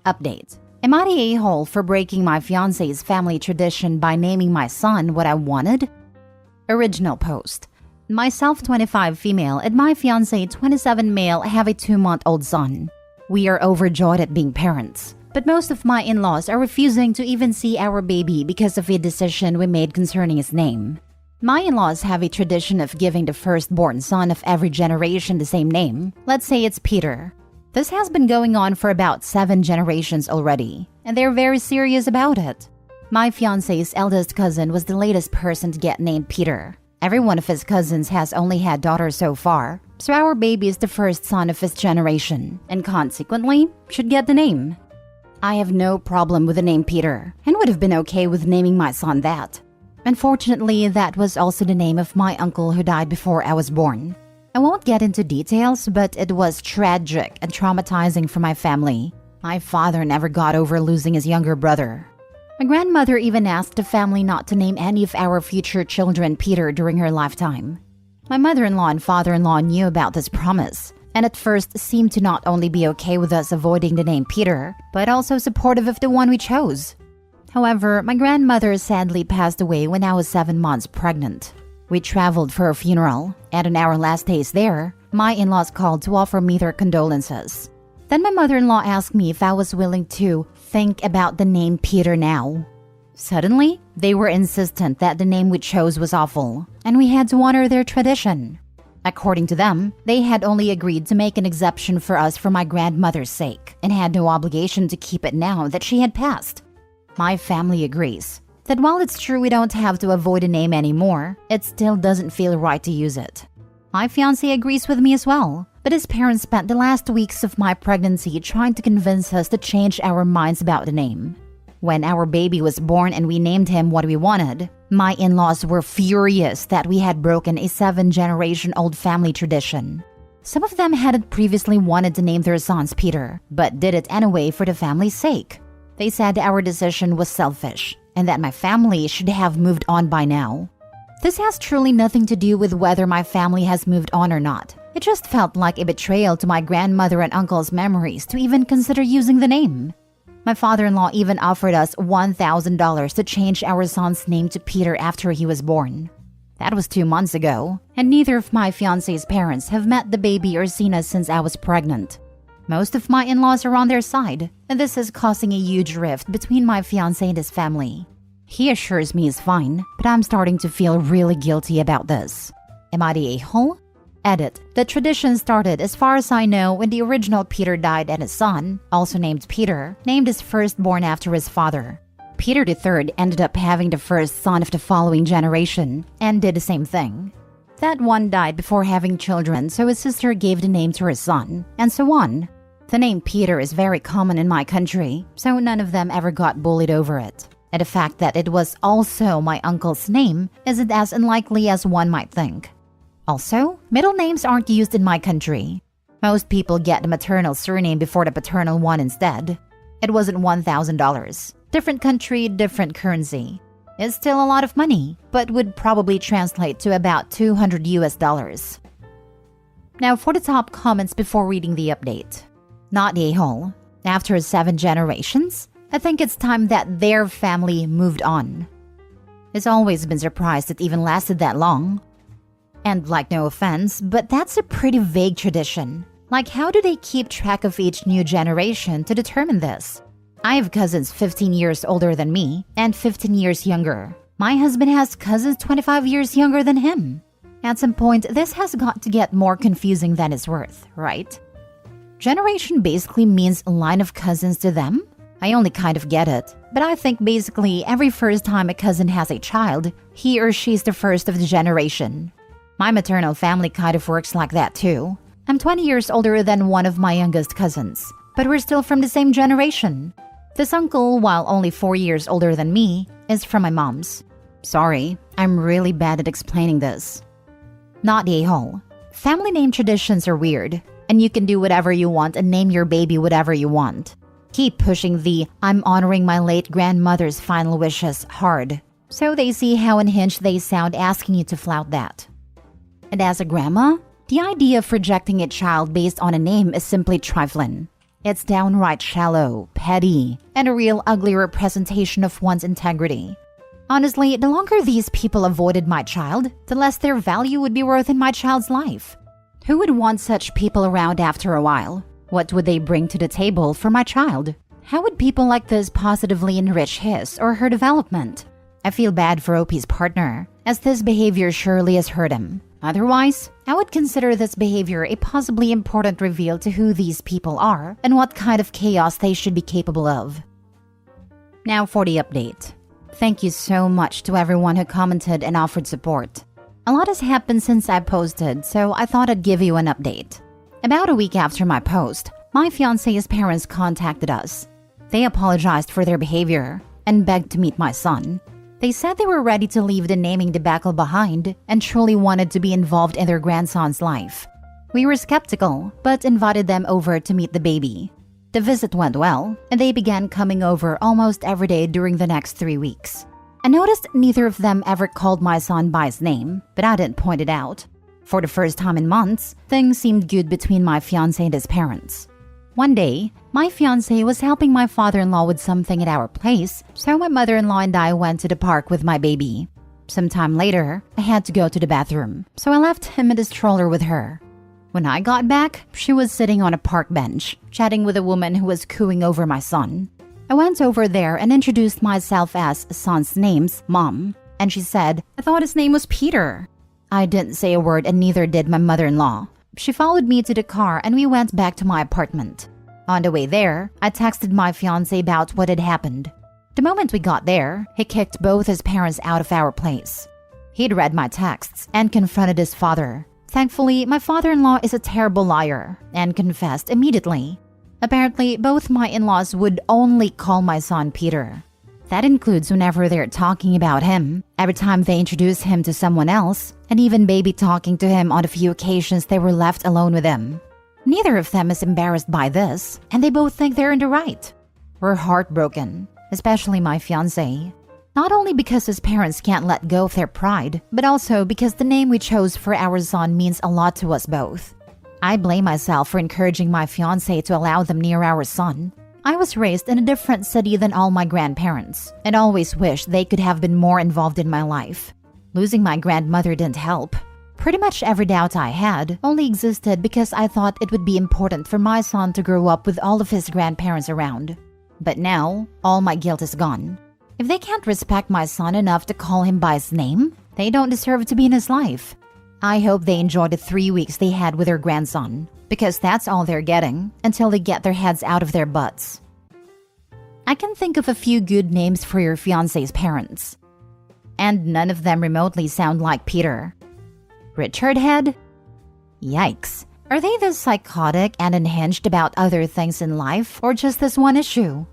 Update. Am I the a-hole for breaking my fiancé's family tradition by naming my son what I wanted? Original post. Myself 25 female and my fiancé 27 male have a 2-month-old son. We are overjoyed at being parents, but most of my in-laws are refusing to even see our baby because of a decision we made concerning his name. My in-laws have a tradition of giving the firstborn son of every generation the same name. Let's say it's Peter. This has been going on for about 7 generations already, and they're very serious about it. My fiancé's eldest cousin was the latest person to get named Peter. Every one of his cousins has only had daughters so far, so our baby is the first son of his generation, and consequently, should get the name. I have no problem with the name Peter, and would have been okay with naming my son that. Unfortunately, that was also the name of my uncle who died before I was born. I won't get into details, but it was tragic and traumatizing for my family. My father never got over losing his younger brother. My grandmother even asked the family not to name any of our future children Peter during her lifetime. My mother-in-law and father-in-law knew about this promise, and at first seemed to not only be okay with us avoiding the name Peter, but also supportive of the one we chose. However, my grandmother sadly passed away when I was 7 months pregnant. We traveled for her funeral, and on our last days there, my in-laws called to offer me their condolences. Then my mother-in-law asked me if I was willing to think about the name Peter now. Suddenly, they were insistent that the name we chose was awful, and we had to honor their tradition. According to them, they had only agreed to make an exception for us for my grandmother's sake, and had no obligation to keep it now that she had passed. My family agrees that while it's true we don't have to avoid a name anymore, it still doesn't feel right to use it. My fiancé agrees with me as well, but his parents spent the last weeks of my pregnancy trying to convince us to change our minds about the name. When our baby was born and we named him what we wanted, my in-laws were furious that we had broken a 7-generation-old family tradition. Some of them hadn't previously wanted to name their sons Peter, but did it anyway for the family's sake. They said our decision was selfish, and that my family should have moved on by now. This has truly nothing to do with whether my family has moved on or not. It just felt like a betrayal to my grandmother and uncle's memories to even consider using the name. My father-in-law even offered us $1,000 to change our son's name to Peter after he was born. That was 2 months ago, and neither of my fiancé's parents have met the baby or seen us since I was pregnant. Most of my in-laws are on their side, and this is causing a huge rift between my fiancé and his family. He assures me he's fine, but I'm starting to feel really guilty about this. Am I the a-hole? Edit. The tradition started, as far as I know, when the original Peter died and his son, also named Peter, named his firstborn after his father. Peter III ended up having the first son of the following generation, and did the same thing. That one died before having children, so his sister gave the name to her son, and so on. The name Peter is very common in my country, so none of them ever got bullied over it. And the fact that it was also my uncle's name isn't as unlikely as one might think. Also, middle names aren't used in my country. Most people get the maternal surname before the paternal one instead. It wasn't $1,000. Different country, different currency. It's still a lot of money, but would probably translate to about $200 US. Now for the top comments before reading the update. Not the a-hole. After 7 generations, I think it's time that their family moved on. It's always been surprised it even lasted that long. And like, no offense, but that's a pretty vague tradition. Like, how do they keep track of each new generation to determine this? I have cousins 15 years older than me and 15 years younger. My husband has cousins 25 years younger than him. At some point, this has got to get more confusing than it's worth, right? Generation basically means a line of cousins to them? I only kind of get it, but I think basically every first time a cousin has a child, he or she's the first of the generation. My maternal family kind of works like that too. I'm 20 years older than one of my youngest cousins, but we're still from the same generation. This uncle, while only 4 years older than me, is from my mom's. Sorry, I'm really bad at explaining this. Not the a-hole. Family name traditions are weird, and you can do whatever you want and name your baby whatever you want. Keep pushing the "I'm honoring my late grandmother's final wishes" hard, so they see how unhinged they sound asking you to flout that. And as a grandma, The idea of rejecting a child based on a name is simply trifling. It's downright shallow, petty, and a real ugly representation of one's integrity. Honestly, the longer these people avoided my child, the less their value would be worth in my child's life. Who would want such people around after a while? What would they bring to the table for my child? How would people like this positively enrich his or her development? I feel bad for OP's partner, as this behavior surely has hurt him. Otherwise, I would consider this behavior a possibly important reveal to who these people are and what kind of chaos they should be capable of. Now for the update. Thank you so much to everyone who commented and offered support. A lot has happened since I posted, so I thought I'd give you an update. About a week after my post, my fiancé's parents contacted us. They apologized for their behavior and begged to meet my son. They said they were ready to leave the naming debacle behind and truly wanted to be involved in their grandson's life. We were skeptical, but invited them over to meet the baby. The visit went well, and they began coming over almost every day during the next 3 weeks. I noticed neither of them ever called my son by his name, but I didn't point it out. For the first time in months, things seemed good between my fiancé and his parents. One day, my fiancé was helping my father-in-law with something at our place, so my mother-in-law and I went to the park with my baby. Sometime later, I had to go to the bathroom, so I left him in the stroller with her. When I got back, she was sitting on a park bench, chatting with a woman who was cooing over my son. I went over there and introduced myself as son's name's mom, and she said, "I thought his name was Peter." I didn't say a word and neither did my mother-in-law. She followed me to the car and we went back to my apartment. On the way there, I texted my fiancé about what had happened. The moment we got there, he kicked both his parents out of our place. He'd read my texts and confronted his father. Thankfully, my father-in-law is a terrible liar and confessed immediately. Apparently, both my in-laws would only call my son Peter. That includes whenever they're talking about him, every time they introduce him to someone else, and even baby talking to him on the few occasions they were left alone with him. Neither of them is embarrassed by this, and they both think they're in the right. We're heartbroken, especially my fiancé. Not only because his parents can't let go of their pride, but also because the name we chose for our son means a lot to us both. I blame myself for encouraging my fiancé to allow them near our son. I was raised in a different city than all my grandparents, and always wished they could have been more involved in my life. Losing my grandmother didn't help. Pretty much every doubt I had only existed because I thought it would be important for my son to grow up with all of his grandparents around. But now, all my guilt is gone. If they can't respect my son enough to call him by his name, they don't deserve to be in his life. I hope they enjoy the 3 weeks they had with their grandson, because that's all they're getting until they get their heads out of their butts. I can think of a few good names for your fiancé's parents, and none of them remotely sound like Peter. Richard Head? Yikes. Are they this psychotic and unhinged about other things in life, or just this one issue?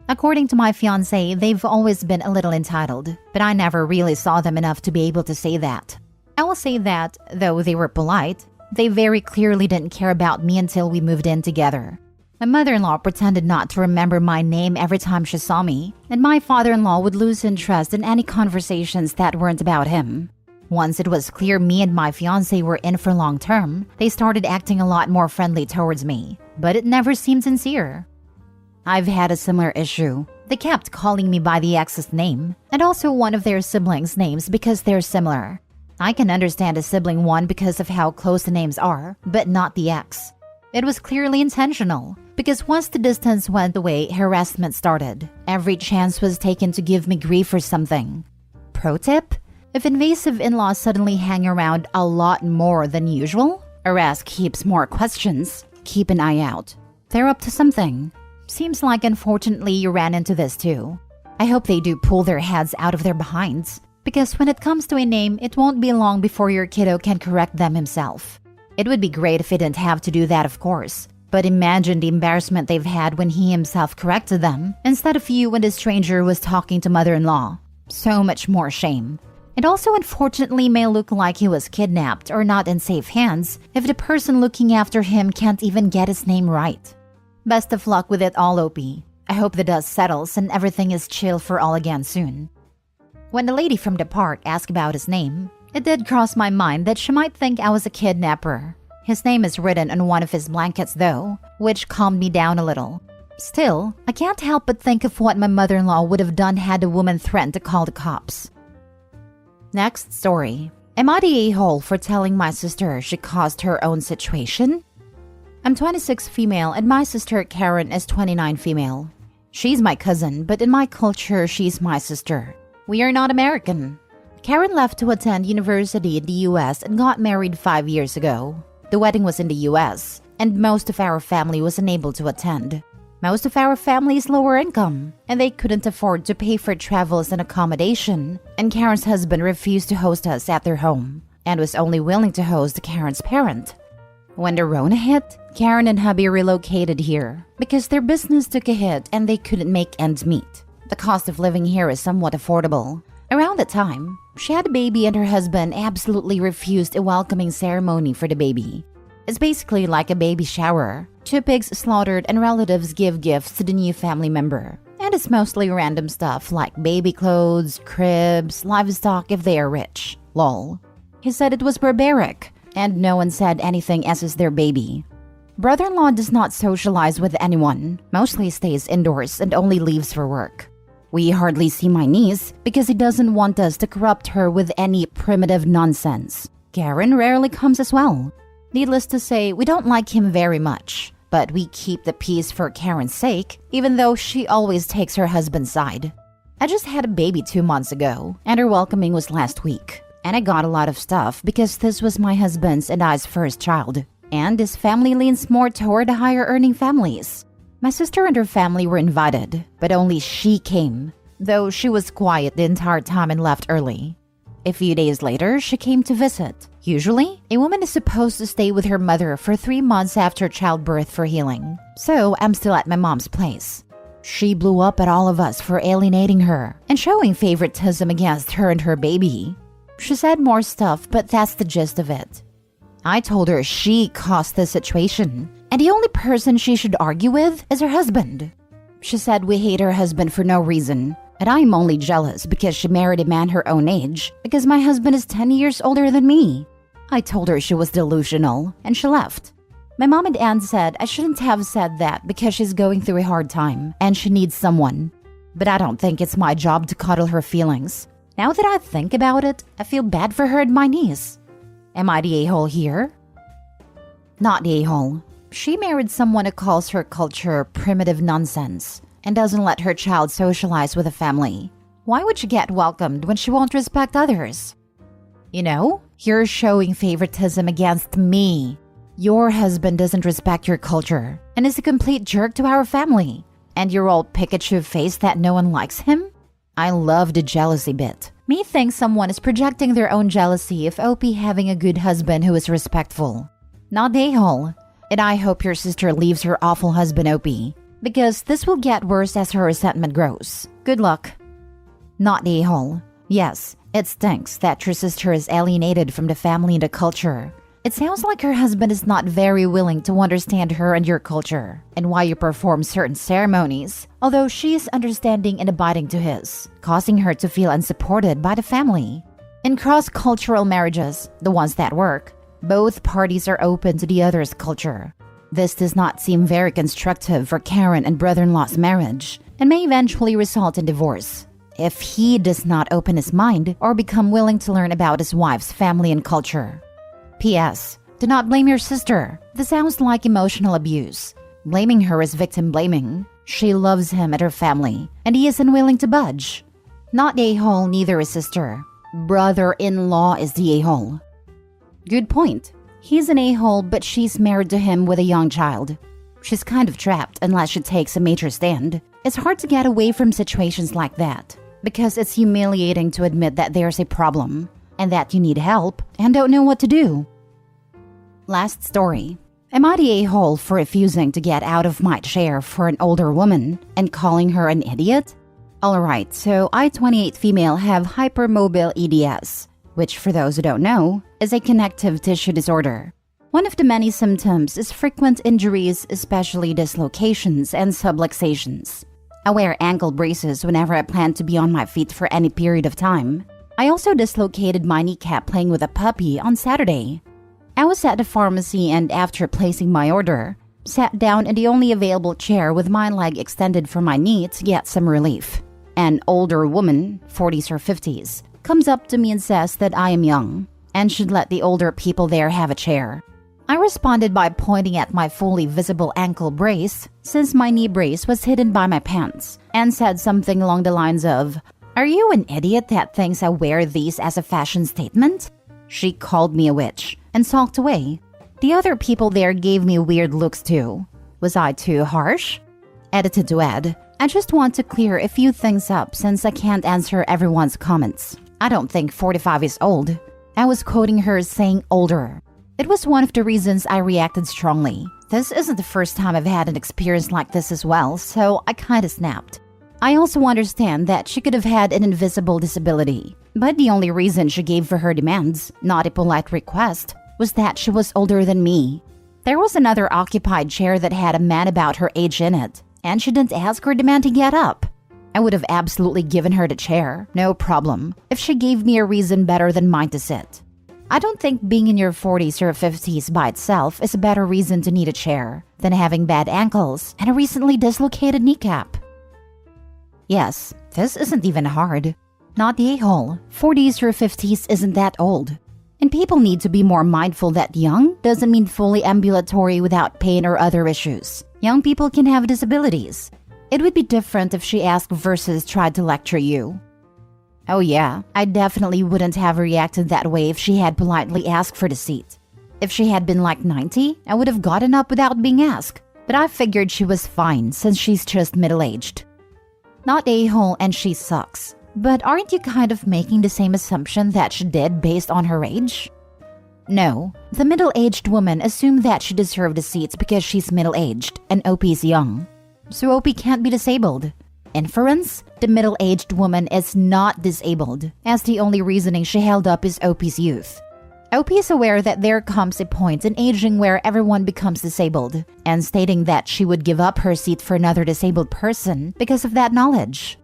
According to my fiancé, they've always been a little entitled, but I never really saw them enough to be able to say that. I will say that, though they were polite, they very clearly didn't care about me until we moved in together. My mother-in-law pretended not to remember my name every time she saw me, and my father-in-law would lose interest in any conversations that weren't about him. Once it was clear me and my fiancé were in for long term, they started acting a lot more friendly towards me, but it never seemed sincere. I've had a similar issue. They kept calling me by the ex's name, and also one of their siblings' names because they're similar. I can understand a sibling one because of how close the names are, but not the ex. It was clearly intentional, because once the distance went away, harassment started. Every chance was taken to give me grief or something. Pro tip? If invasive in-laws suddenly hang around a lot more than usual, or ask heaps more questions, keep an eye out. They're up to something. Seems like unfortunately you ran into this too. I hope they do pull their heads out of their behinds, because when it comes to a name, it won't be long before your kiddo can correct them himself. It would be great if he didn't have to do that, of course, but imagine the embarrassment they've had when he himself corrected them, instead of you when the stranger was talking to mother-in-law. So much more shame. It also unfortunately may look like he was kidnapped or not in safe hands if the person looking after him can't even get his name right. Best of luck with it all, OP. I hope the dust settles and everything is chill for all again soon. When the lady from the park asked about his name, It did cross my mind that she might think I was a kidnapper. His name is written on one of his blankets though, which calmed me down a little. Still, I can't help but think of what my mother-in-law would have done had a woman threatened to call the cops. Next story. Am I the a-hole for telling my sister she caused her own situation? I'm 26 female and my sister Karen is 29 female. She's my cousin, but in my culture, she's my sister. We are not American. Karen left to attend university in the US and got married 5 years ago. The wedding was in the US, and most of our family was unable to attend. Most of our family is lower income, and they couldn't afford to pay for travels and accommodation, and Karen's husband refused to host us at their home, and was only willing to host Karen's parent. When the Rona hit, Karen and hubby relocated here, because their business took a hit and they couldn't make ends meet. The cost of living here is somewhat affordable. Around that time, she had a baby and her husband absolutely refused a welcoming ceremony for the baby. It's basically like a baby shower. 2 pigs slaughtered and relatives give gifts to the new family member. And it's mostly random stuff like baby clothes, cribs, livestock if they are rich. Lol. He said it was barbaric, and no one said anything as is their baby. Brother-in-law does not socialize with anyone, mostly stays indoors and only leaves for work. We hardly see my niece because he doesn't want us to corrupt her with any primitive nonsense. Karen rarely comes as well. Needless to say, we don't like him very much, but we keep the peace for Karen's sake, even though she always takes her husband's side. I just had a baby 2 months ago, and her welcoming was last week. And I got a lot of stuff because this was my husband's and I's first child. And his family leans more toward the higher earning families. My sister and her family were invited, but only she came, though she was quiet the entire time and left early. A few days later, she came to visit. Usually, a woman is supposed to stay with her mother for 3 months after childbirth for healing. So I'm still at my mom's place. She blew up at all of us for alienating her and showing favoritism against her and her baby. She said more stuff, but that's the gist of it. I told her she caused the situation, and the only person she should argue with is her husband. She said we hate her husband for no reason, and I'm only jealous because she married a man her own age, because my husband is 10 years older than me. I told her she was delusional, and she left. My mom and aunt said I shouldn't have said that because she's going through a hard time, and she needs someone. But I don't think it's my job to coddle her feelings. Now that I think about it, I feel bad for her and my niece. Am I the a-hole here? Not the a-hole. She married someone who calls her culture primitive nonsense and doesn't let her child socialize with a family. Why would she get welcomed when she won't respect others? You know, you're showing favoritism against me. Your husband doesn't respect your culture and is a complete jerk to our family. And you're all Pikachu-faced that no one likes him? I love the jealousy bit. Me thinks someone is projecting their own jealousy of OP having a good husband who is respectful. Not the a-hole. And I hope your sister leaves her awful husband OP, because this will get worse as her resentment grows. Good luck. Not the a-hole. Yes, it stinks that your sister is alienated from the family and the culture. It sounds like her husband is not very willing to understand her and your culture, and why you perform certain ceremonies, although she is understanding and abiding to his, causing her to feel unsupported by the family. In cross-cultural marriages, the ones that work, both parties are open to the other's culture. This does not seem very constructive for Karen and brother-in-law's marriage, and may eventually result in divorce, if he does not open his mind or become willing to learn about his wife's family and culture. P.S. Do not blame your sister. This sounds like emotional abuse. Blaming her is victim blaming. She loves him and her family, and he is unwilling to budge. Not the a-hole, neither is sister. Brother-in-law is the a-hole. Good point. He's an a-hole, but she's married to him with a young child. She's kind of trapped unless she takes a major stand. It's hard to get away from situations like that, because it's humiliating to admit that there's a problem, and that you need help and don't know what to do. Last story. Am I the a-hole for refusing to get out of my chair for an older woman and calling her an idiot? Alright, so I, 28 female, have hypermobile EDS, which for those who don't know, is a connective tissue disorder. One of the many symptoms is frequent injuries, especially dislocations and subluxations. I wear ankle braces whenever I plan to be on my feet for any period of time. I also dislocated my kneecap playing with a puppy on Saturday. I was at the pharmacy and after placing my order, sat down in the only available chair with my leg extended from my knee to get some relief. An older woman, 40s or 50s, comes up to me and says that I am young and should let the older people there have a chair. I responded by pointing at my fully visible ankle brace, since my knee brace was hidden by my pants, and said something along the lines of, "Are you an idiot that thinks I wear these as a fashion statement?" She called me a witch and sulked away. The other people there gave me weird looks too. Was I too harsh? Edited to add, I just want to clear a few things up since I can't answer everyone's comments. I don't think 45 is old. I was quoting her saying older. It was one of the reasons I reacted strongly. This isn't the first time I've had an experience like this as well, so I kinda snapped. I also understand that she could have had an invisible disability, but the only reason she gave for her demands, not a polite request, was that she was older than me. There was another occupied chair that had a man about her age in it, and she didn't ask or demand to get up. I would have absolutely given her the chair, no problem, if she gave me a reason better than mine to sit. I don't think being in your 40s or 50s by itself is a better reason to need a chair than having bad ankles and a recently dislocated kneecap. Yes, this isn't even hard. Not the a-hole. 40s or 50s isn't that old. And people need to be more mindful that young doesn't mean fully ambulatory without pain or other issues. Young people can have disabilities. It would be different if she asked versus tried to lecture you. Oh yeah, I definitely wouldn't have reacted that way if she had politely asked for the seat. If she had been like 90, I would have gotten up without being asked. But I figured she was fine since she's just middle-aged. Not a-hole and she sucks. But aren't you kind of making the same assumption that she did based on her age? No, the middle-aged woman assumed that she deserved a seat because she's middle-aged and OP's young. So OP can't be disabled. Inference? The middle-aged woman is not disabled, as the only reasoning she held up is OP's youth. OP is aware that there comes a point in aging where everyone becomes disabled, and stating that she would give up her seat for another disabled person because of that knowledge.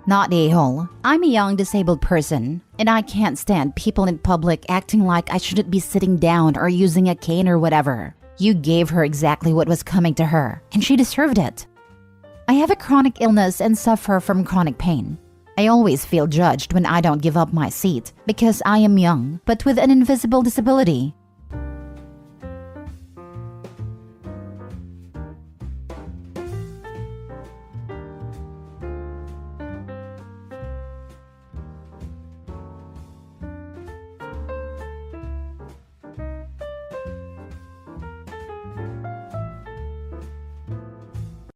Not a-hole. I'm a young disabled person, and I can't stand people in public acting like I shouldn't be sitting down or using a cane or whatever. You gave her exactly what was coming to her, and she deserved it. I have a chronic illness and suffer from chronic pain. I always feel judged when I don't give up my seat because I am young, but with an invisible disability.